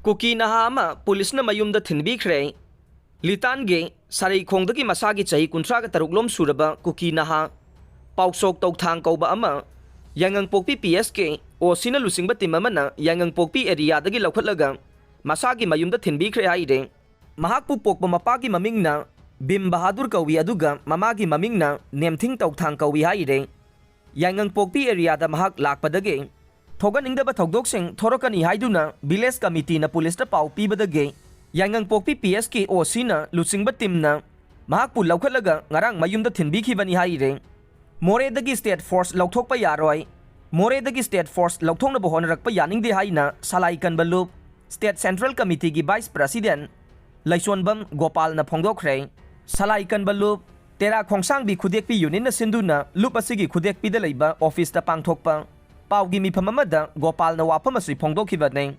Kuki Naha ama pulisna Mayumda Thinbikhre Litange Sari Khongdagi Masagi Chahi Kuntraga Taruklom Suraba Kuki Naha Pausok Tauthang Kauba ama Yangang Pokpi PSK o Sina Lusingba Timamana Yangang Pokpi area dagi Laukatlaga Masagi Mayumda Thinbikhre haide Mahakpu Pokpa Mapagi Mamingna Bim Bahadur Kawi aduga Mamagi Mamingna Nemthing Tauthang Kawi haide Yangang Pokpi area da Mahak Lakpadage Thogan ingda ba thogdok sing thorokani haiduna village committee na police ta pau pibadage Yangang Pokpi PSK o Sina Lusingba timna Mahakpu laukhatlaga ngarang Mayumda Thinbikhibani haire Moreh dagi state force Louthokpa Yaroi Moreh dagi state force Louthongna bo honarakpa yaningde haina salai kanbalup State Central Committee gi Vice President Laisonbam Gopal na phongdokhre salai kanbalup tera khongsang bi khudekpi unit na sinduna lup asigi khudekpi da leiba office ta pangthokpa Paugi mifam amada Gopal na wapam asui phongdokhibane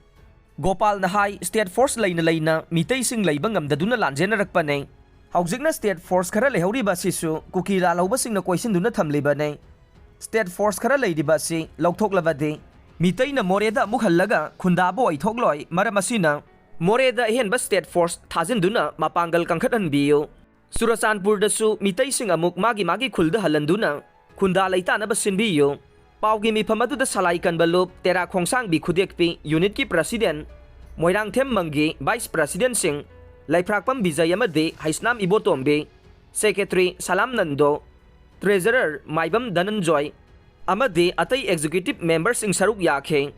Gopal na hai state force leina mitei sing leiba ngamdaduna lanjenarakpane Haujikna state force khara lehoriba sisu Kuki la lauba singna koisinduna thamlibane State force khara leidiba si Louthoklavade mitei na Moreh da amuk hallaga khundabo aithokloi maram asina Moreh da henba state force thajinduna mapangal kangkhathanbiyo Surachanpur da su mitei sing amuk magi khulda halanduna khunda leitana basinbiyo Paugi mifam adu da salai kanbalup tera khongsang bi khudekpi unit ki president Moirangthem Mangi vice president sing Laiprakpam Bijay amade Haisnam Ibotombe secretary Salam Nando treasurer Maibam Dananjoy amade atai executive members sing saruk yakhe